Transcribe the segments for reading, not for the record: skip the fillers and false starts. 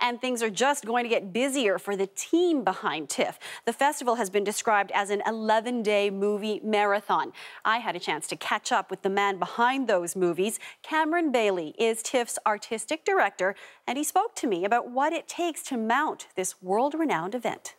And things are just going to get busier for the team behind TIFF. The festival has been described as an 11-day movie marathon. I had a chance to catch up with the man behind those movies. Cameron Bailey is TIFF's artistic director, and he spoke to me about what it takes to mount this world-renowned event.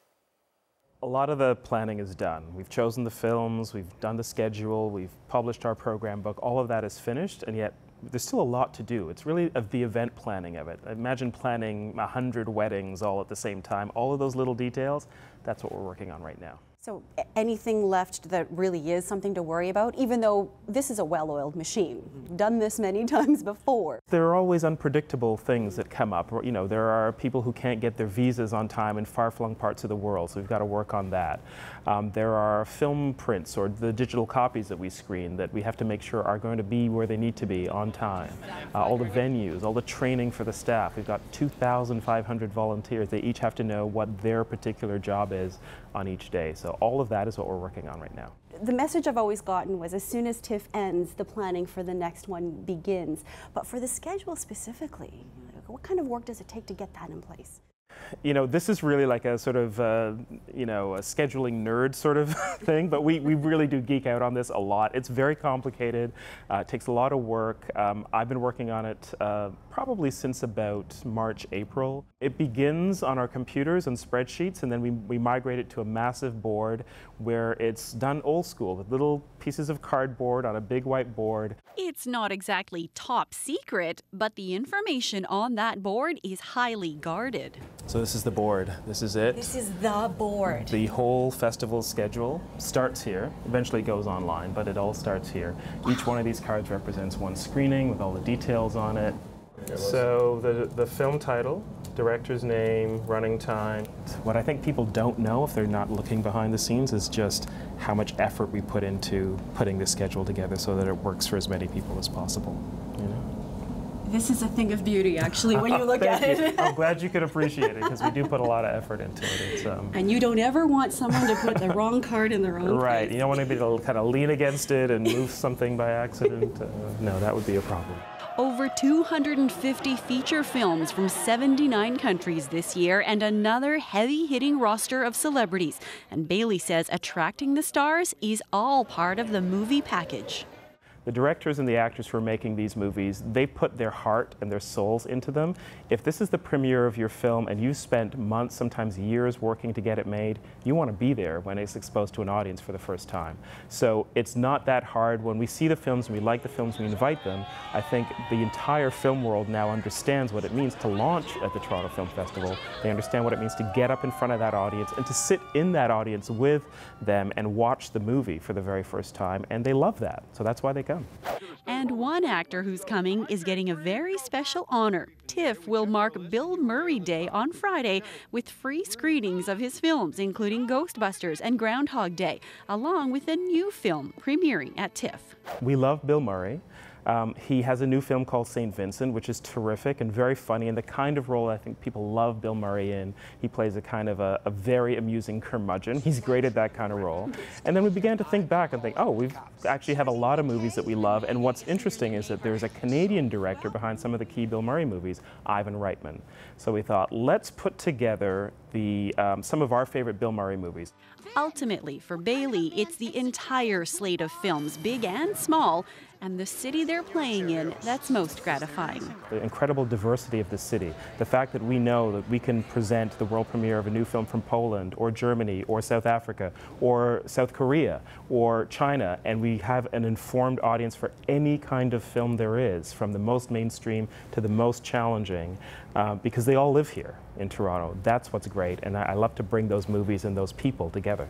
A lot of the planning is done. We've chosen the films, we've done the schedule, we've published our program book. All of that is finished, and yet there's still a lot to do. It's really the event planning of it. Imagine planning 100 weddings all at the same time. All of those little details, that's what we're working on right now. So anything left that really is something to worry about, even though this is a well-oiled machine? We've done this many times before. There are always unpredictable things that come up. You know, there are people who can't get their visas on time in far-flung parts of the world, so we've got to work on that. There are film prints or the digital copies that we screen that we have to make sure are going to be where they need to be on time. All the venues, all the training for the staff. We've got 2,500 volunteers. They each have to know what their particular job is on each day. So all of that is what we're working on right now. The message I've always gotten was as soon as TIFF ends, the planning for the next one begins. But for the schedule specifically, what kind of work does it take to get that in place? You know, this is really like a sort of, you know, a scheduling nerd sort of thing, but we really do geek out on this a lot. It's very complicated. It takes a lot of work. I've been working on it probably since about March, April. It begins on our computers and spreadsheets, and then we migrate it to a massive board where it's done old school with little pieces of cardboard on a big white board. It's not exactly top secret, but the information on that board is highly guarded. So this is the board. This is it. This is the board. The whole festival schedule starts here. Eventually goes online, but it all starts here. Each one of these cards represents one screening with all the details on it. So the film title, director's name, running time. What I think people don't know if they're not looking behind the scenes is just how much effort we put into putting this schedule together so that it works for as many people as possible. You know? This is a thing of beauty, actually, when you look at it. I'm glad you could appreciate it, because we do put a lot of effort into it. It's, and you don't ever want someone to put the wrong card in the wrong place. Right. You don't want anybody to kind of lean against it and move something by accident. No, that would be a problem. Over 250 feature films from 79 countries this year and another heavy-hitting roster of celebrities. And Bailey says attracting the stars is all part of the movie package. The directors and the actors who are making these movies, they put their heart and their souls into them. If this is the premiere of your film and you spent months, sometimes years working to get it made, you want to be there when it's exposed to an audience for the first time. So it's not that hard. When we see the films and we like the films, we invite them. I think the entire film world now understands what it means to launch at the Toronto Film Festival. They understand what it means to get up in front of that audience and to sit in that audience with them and watch the movie for the very first time, and they love that. So that's why they come. And one actor who's coming is getting a very special honor. TIFF will mark Bill Murray Day on Friday with free screenings of his films, including Ghostbusters and Groundhog Day, along with a new film premiering at TIFF. We love Bill Murray. He has a new film called St. Vincent, which is terrific and very funny, and the kind of role I think people love Bill Murray in. He plays a kind of a very amusing curmudgeon. He's great at that kind of role. And then we began to think back and think, oh, we actually have a lot of movies that we love, and what's interesting is that there's a Canadian director behind some of the key Bill Murray movies, Ivan Reitman. So we thought, let's put together some of our favorite Bill Murray movies. Ultimately, for Bailey, it's the entire slate of films, big and small, and the city they're playing in that's most gratifying. The incredible diversity of the city, the fact that we know that we can present the world premiere of a new film from Poland or Germany or South Africa or South Korea or China, and we have an informed audience for any kind of film there is, from the most mainstream to the most challenging, because they all live here in Toronto. That's what's great, and I love to bring those movies and those people together.